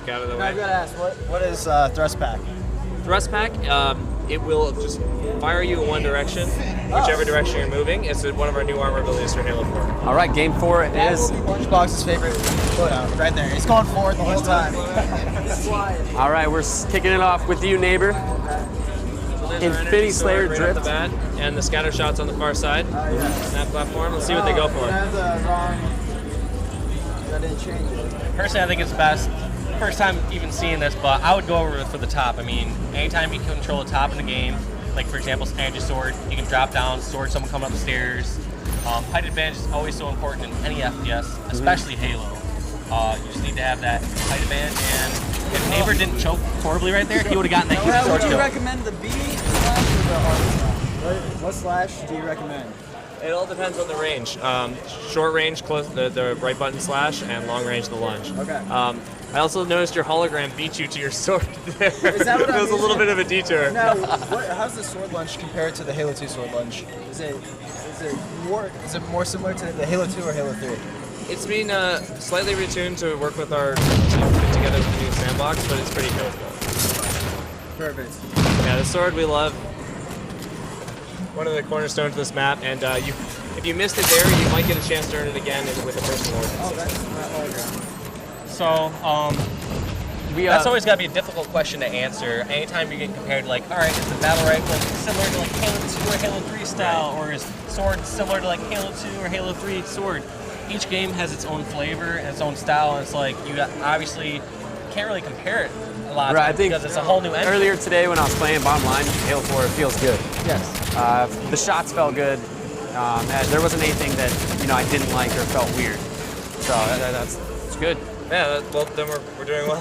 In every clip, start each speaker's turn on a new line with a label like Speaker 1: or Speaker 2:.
Speaker 1: quick out of the
Speaker 2: Now
Speaker 1: way.
Speaker 2: I've got to ask, what is thrust pack?
Speaker 1: Thrust pack, it will just fire you in one direction, whichever direction you're moving. It's one of our new armor abilities for Halo 4.
Speaker 3: All right, game 4
Speaker 2: That
Speaker 3: is.
Speaker 2: will be Lunchbox's favorite loadout, right there. He's going forward the whole time.
Speaker 3: All right, we're kicking it off with you, neighbor.
Speaker 1: So there's our
Speaker 3: Infinity
Speaker 1: energy
Speaker 3: Slayer
Speaker 1: sword right off
Speaker 3: Drift.
Speaker 1: the bat, and the scatter shots on the far side.
Speaker 2: Yeah.
Speaker 1: On that platform. Let's see what they go for.
Speaker 2: That's wrong. That didn't change it.
Speaker 4: Personally, I think it's best. First time even seeing this, but I would go over for the top. I mean, anytime you control the top in the game, like for example, energy sword, you can drop down, sword someone coming up the stairs. Height advantage is always so important in any FPS, especially Halo. You just need to have that height advantage, and if Neighbor didn't choke horribly right there, he would have gotten that easy
Speaker 2: Would
Speaker 4: sword
Speaker 2: you
Speaker 4: kill.
Speaker 2: recommend the B slash or the R slash? What slash do you recommend?
Speaker 1: It all depends on the range. Short range, close the right button slash, and long range, the lunge.
Speaker 2: Okay.
Speaker 1: I also noticed your hologram beat you to your sword there.
Speaker 2: Is that what
Speaker 1: it was a little bit of a detour.
Speaker 2: Now, how's the sword lunge compared to the Halo 2 sword lunge? Is it more similar to the Halo 2 or Halo 3?
Speaker 1: It's been slightly retuned to work with our team put together with the new sandbox, but it's pretty cool.
Speaker 2: Perfect.
Speaker 1: Yeah, the sword we love. One of the cornerstones of this map, and if you missed it there, you might get a chance to earn it again with a personal order.
Speaker 2: Oh, that's my hologram.
Speaker 4: So, that's always got to be a difficult question to answer. Anytime you get compared, like, all right, is the battle rifle similar to like Halo 2 or Halo 3 style, or is sword similar to like Halo 2 or Halo 3 sword? Each game has its own flavor and its own style, and it's like you obviously can't really compare it a lot of times because it's a whole new engine.
Speaker 3: Earlier today when I was playing, bottom line, Halo 4, it feels good.
Speaker 2: Yes.
Speaker 3: The shots felt good. There wasn't anything that I didn't like or felt weird. So that's good.
Speaker 1: Yeah, well, then we're doing well.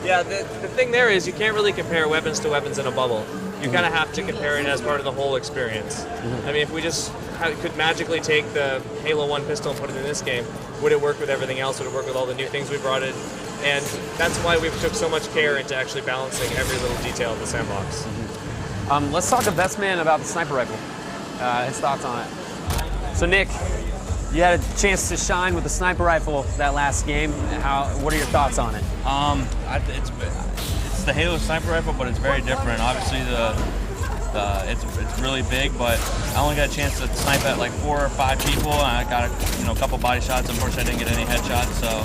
Speaker 1: Yeah, the thing there is you can't really compare weapons to weapons in a bubble. You kind of have to compare it as part of the whole experience. I mean, if we just could magically take the Halo 1 pistol and put it in this game, would it work with everything else? Would it work with all the new things we brought in? And that's why we've took so much care into actually balancing every little detail of the sandbox.
Speaker 3: Let's talk to Best Man about the sniper rifle. His thoughts on it. So Nick, you had a chance to shine with the sniper rifle that last game. What are your thoughts on it?
Speaker 5: It's the Halo sniper rifle, but it's very different. Obviously, it's really big, but I only got a chance to snipe at like 4 or 5 people, and I got a couple body shots. Unfortunately, I didn't get any headshots, so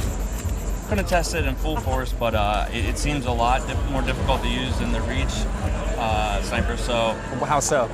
Speaker 5: couldn't test it in full force. But it seems a lot more difficult to use than the Reach sniper. So
Speaker 3: how so?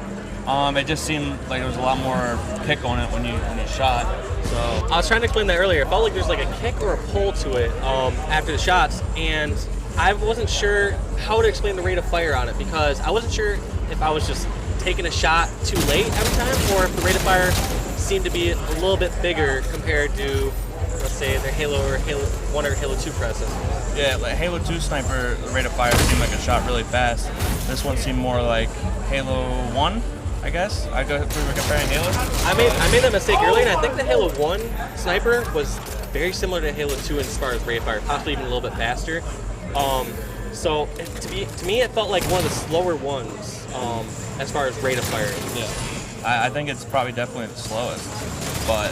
Speaker 5: It just seemed like there was a lot more kick on it when you shot. So
Speaker 4: I was trying to explain that earlier. It felt like there's like a kick or a pull to it after the shots, and I wasn't sure how to explain the rate of fire on it because I wasn't sure if I was just taking a shot too late every time or if the rate of fire seemed to be a little bit bigger compared to, let's say, the Halo 1 or Halo 2 presses.
Speaker 5: yeah, like Halo 2 sniper, the rate of fire seemed like it shot really fast. This one seemed more like Halo 1. I guess if we were comparing Halo.
Speaker 4: I made that mistake earlier, and I think the Halo 1 sniper was very similar to Halo 2 as far as rate of fire, possibly even a little bit faster. So to me, it felt like one of the slower ones as far as rate of fire.
Speaker 5: Yeah, I think it's probably definitely the slowest, but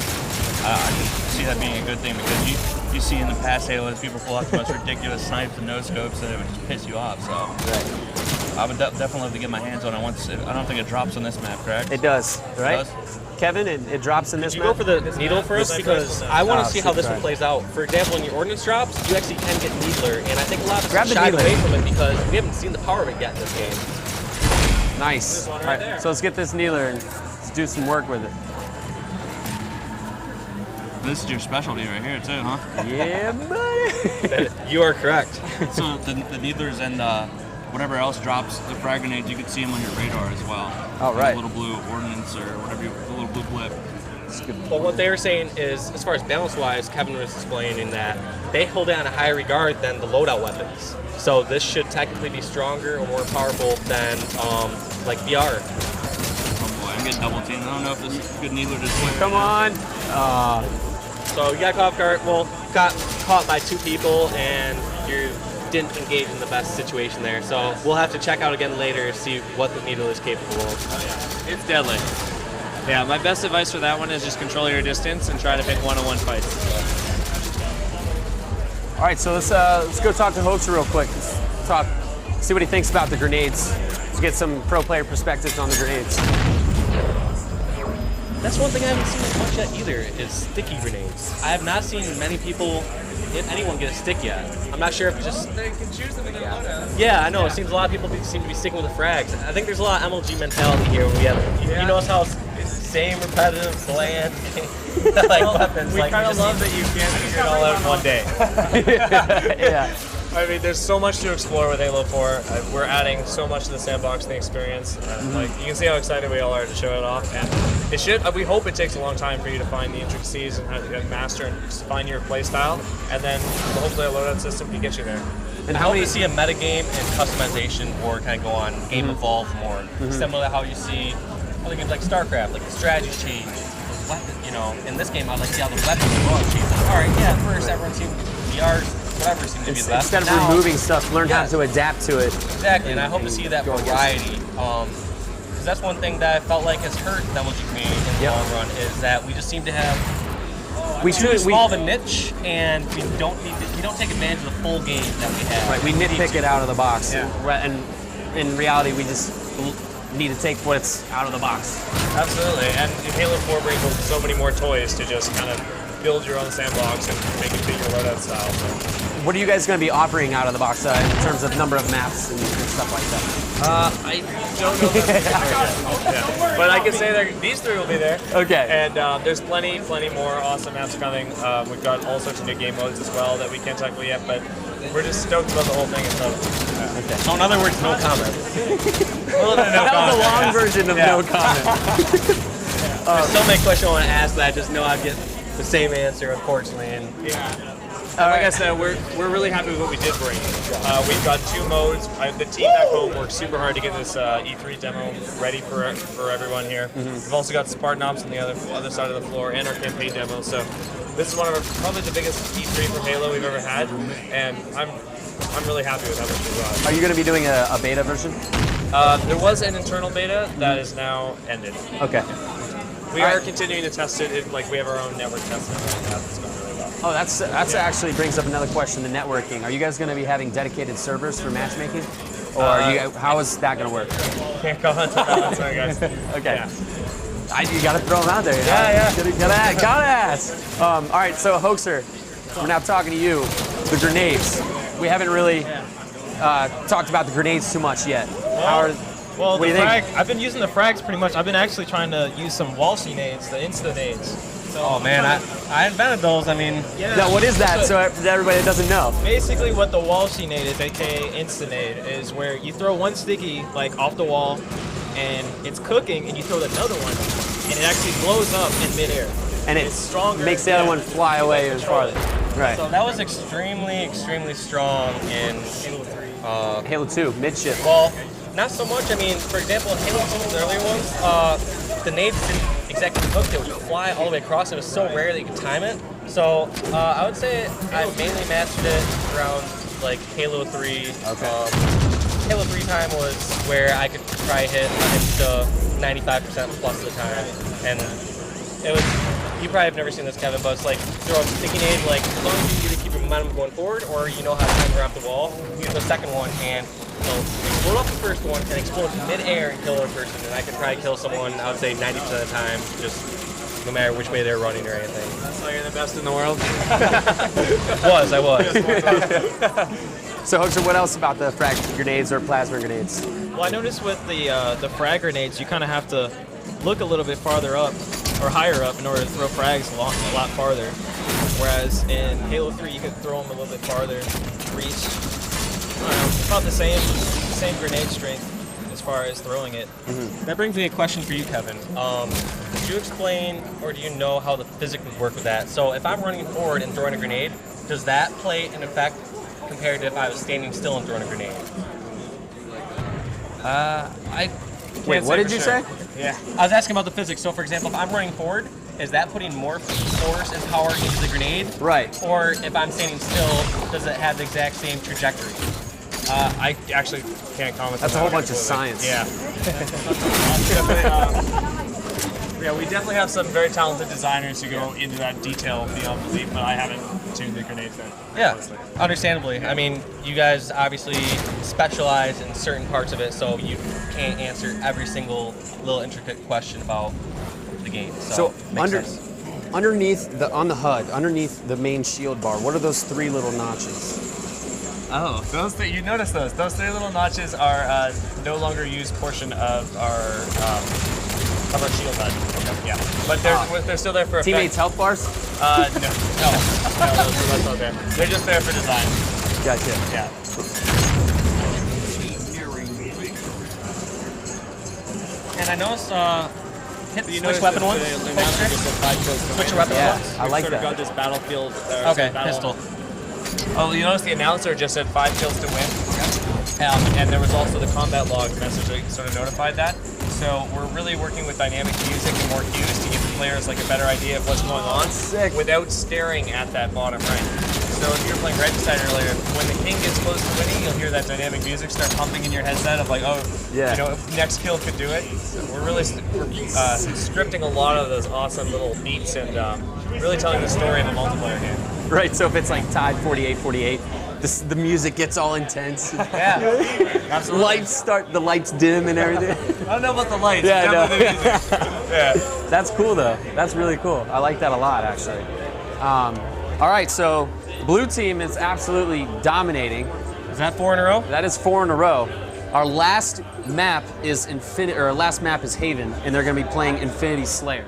Speaker 5: I can see that being a good thing because you see in the past Halos people pull out the most ridiculous snipes and no scopes, and it would just piss you off. So. Right. I would definitely love to get my hands on it once. I don't think it drops on this map, correct?
Speaker 3: It does, right?
Speaker 5: It does?
Speaker 3: Kevin, it drops in this
Speaker 4: You
Speaker 3: map?
Speaker 4: go for the needle first because I want to see how this one plays out. For example, when your ordnance drops, you actually can get needler, and I think a lot of us shied away from it because we haven't seen the power of it yet in this game.
Speaker 3: Nice. All right, so let's get this needler and let's do some work with it.
Speaker 5: This is your specialty right here, too, huh?
Speaker 3: Yeah, buddy.
Speaker 4: You are correct.
Speaker 5: So the needlers and whatever else drops the frag grenades, you can see them on your radar as well.
Speaker 3: Oh, right.
Speaker 5: The little blue ordnance or whatever, the little blue blip.
Speaker 4: Well, what they were saying is, as far as balance-wise, Kevin was explaining that they hold it on a higher regard than the loadout weapons. So this should technically be stronger or more powerful than like VR.
Speaker 5: Oh boy, I'm getting double teamed. I don't know if this is a good needler to swing.
Speaker 3: Come on.
Speaker 4: So you got caught off guard. Well, got caught by 2 people, and you didn't engage in the best situation there. So we'll have to check out again later, see what the needle is capable of.
Speaker 1: Oh, yeah. It's deadly. Yeah, my best advice for that one is just control your distance and try to pick one-on-one fights.
Speaker 3: All right, so let's go talk to Hoaxer real quick. See what he thinks about the grenades. Let's get some pro player perspectives on the grenades.
Speaker 4: That's one thing I haven't seen as much yet either, is sticky grenades. I have not seen many people hit anyone get a stick yet. I'm not sure if it's just...
Speaker 1: They can choose them in their loadout.
Speaker 4: Yeah, I know. It seems a lot of people seem to be sticking with the frags. I think there's a lot of MLG mentality here. Where we have, you notice how it's the same repetitive, bland, like weapons.
Speaker 1: We kind of love that you can't figure it all out in one day.
Speaker 3: Yeah.
Speaker 1: I mean, there's so much to explore with Halo 4. We're adding so much to the sandboxing experience. Like, you can see how excited we all are to show it off. And it should. We hope it takes a long time for you to find the intricacies and how to master and find your play style. And then hopefully a loadout system can get you there.
Speaker 4: And how do you see a metagame and customization or kind of go on game evolve more? Similar to how you see other games like StarCraft, like the strategy change, the weapon, you know. In this game, I'd like to see how the weapons go on change. Like, all right, yeah, at first everyone seemed VRs, whatever seemed to be the best.
Speaker 3: Instead of removing stuff, learn how to adapt to it.
Speaker 4: Exactly, and I hope to see that variety. Because that's one thing that I felt like has hurt the MLG community in the long run, is that we just seem to have too small of a niche, and we don't take advantage of the full game that we have.
Speaker 3: Right, we nitpick it out of the box.
Speaker 1: Yeah.
Speaker 3: And in reality, we just need to take what's out of the box.
Speaker 1: Absolutely, and Halo 4 brings so many more toys to just kind of build your own sandbox and make it fit your loadout style. So.
Speaker 3: What are you guys going to be offering out of the box in terms of number of maps and stuff like that?
Speaker 1: I don't know. Yeah. But I can say that these three will be there.
Speaker 3: Okay.
Speaker 1: And there's plenty more awesome maps coming. We've got all sorts of new game modes as well that we can't tackle yet, but we're just stoked about the whole thing itself.
Speaker 3: Okay.
Speaker 4: So in other words, no comment.
Speaker 3: That was a long version of no comment.
Speaker 4: There's so many questions I want to ask that I just know I'd get the same answer, unfortunately. And
Speaker 1: like I said, we're really happy with what we did bring. We've got 2 modes. The team back home worked super hard to get this E3 demo ready for everyone here. We've also got Spartan Ops on the other side of the floor and our campaign demo. So this is one of probably the biggest E3 for Halo we've ever had, and I'm really happy with how much we got.
Speaker 3: Are you going to be doing a beta version?
Speaker 1: There was an internal beta that is now ended.
Speaker 3: Okay.
Speaker 1: We are continuing to test it. Like we have our own network testing right now. It's going really well.
Speaker 3: Oh, that's actually brings up another question, the networking. Are you guys going to be having dedicated servers for matchmaking? Or how is that going to work?
Speaker 1: Can't comment on that. Sorry, guys.
Speaker 3: Okay.
Speaker 1: Yeah.
Speaker 3: You got to throw them out there.
Speaker 1: Yeah.
Speaker 3: Gotta ask. All right, so Hoaxer, we're now talking to you. The grenades. We haven't really talked about the grenades too much yet.
Speaker 6: Well,
Speaker 3: what do you think?
Speaker 6: I've been using the frags pretty much. I've been actually trying to use some wall-see nades, the insta nades. So
Speaker 4: oh man, I invented those. I mean,
Speaker 3: Now, what is that? So everybody that doesn't know.
Speaker 6: basically what the wall-see nade is, aka insta nade, is where you throw one sticky like off the wall, and it's cooking, and you throw another one, and it actually blows up in midair.
Speaker 3: And
Speaker 6: it's stronger.
Speaker 3: makes the other one fly away and farther. Right.
Speaker 4: so that was extremely strong in
Speaker 3: Halo 2, midship.
Speaker 4: well, not so much. I mean, for example, in Halo 2, the earlier ones, the nades didn't exactly cook. They would fly all the way across. It was so rare that you could time it. So I would say I mainly mastered it around like Halo 3.
Speaker 3: Okay.
Speaker 4: Halo 3 time was where I could try hit to 95% plus of the time, and it was. You probably have never seen this, Kevin, but it's like throw a sticky nade. Like as long as you either keep your momentum going forward, or you know how to time her off the wall, you do the second one and explode off the first one and explode mid-air and kill the person. And I could probably kill someone, I would say 90% of the time, just no matter which way they're running or anything.
Speaker 1: That's why you're the best in the world.
Speaker 4: I was.
Speaker 3: So, Hoaxer, what else about the frag grenades or plasma grenades?
Speaker 6: Well, I noticed with the frag grenades, you kind of have to look a little bit farther up or higher up in order to throw frags a lot farther. Whereas in Halo 3, you could throw them a little bit farther, reach. About the same grenade strength as far as throwing it.
Speaker 4: That brings me a question for you, Kevin. Could you explain, or do you know how the physics would work with that? So if I'm running forward and throwing a grenade, does that play an effect compared to if I was standing still and throwing a grenade?
Speaker 3: Wait, what did you say?
Speaker 1: Yeah.
Speaker 4: I was asking about the physics. So for example, if I'm running forward, is that putting more force and power into the grenade?
Speaker 3: Right.
Speaker 4: Or if I'm standing still, does it have the exact same trajectory?
Speaker 1: I actually can't comment.
Speaker 3: That's
Speaker 1: on
Speaker 3: a whole
Speaker 1: that
Speaker 3: bunch of
Speaker 1: completely.
Speaker 3: science.
Speaker 1: Yeah. Yeah, we definitely have some very talented designers who go into that detail beyond belief, but I haven't tuned the grenades that
Speaker 4: Yeah,
Speaker 1: closely.
Speaker 4: understandably. I mean, you guys obviously specialize in certain parts of it, so you can't answer every single little intricate question about the game. So makes sense.
Speaker 3: Underneath on the HUD, underneath the main shield bar, what are those 3 little notches?
Speaker 1: Oh, you notice those? Those 3 little notches are no longer used portion of our shield HUD. Yeah, but they're still there for
Speaker 3: Teammates
Speaker 1: effect.
Speaker 3: health bars?
Speaker 1: No, that's not there. They're just there for design.
Speaker 3: Gotcha.
Speaker 1: Yeah.
Speaker 4: And I noticed hit the switch weapon once. Switch your weapon once.
Speaker 3: I like
Speaker 1: sort of got
Speaker 3: that.
Speaker 1: this battlefield.
Speaker 4: Okay, pistol.
Speaker 1: Oh, you notice the announcer just said 5 kills to win, and there was also the combat log message that sort of notified that. So we're really working with dynamic music and more cues to give the players like a better idea of what's going on without staring at that bottom right. So if you were playing Regicide earlier, when the king gets close to winning, you'll hear that dynamic music start pumping in your headset of like, oh,
Speaker 3: Yeah.
Speaker 1: next kill could do it. So we're really scripting a lot of those awesome little beats and really telling the story of a multiplayer game.
Speaker 3: Right, so if it's like tied 48-48, the music gets all intense.
Speaker 1: Yeah, absolutely.
Speaker 3: The lights dim and everything.
Speaker 1: I don't know about the lights.
Speaker 3: Yeah, I know.
Speaker 1: definitely the music. Yeah.
Speaker 3: That's cool though. That's really cool. I like that a lot actually. All right, so blue team is absolutely dominating.
Speaker 4: Is that 4 in a row?
Speaker 3: That is 4 in a row. Our last map is Haven, and they're going to be playing Infinity Slayer.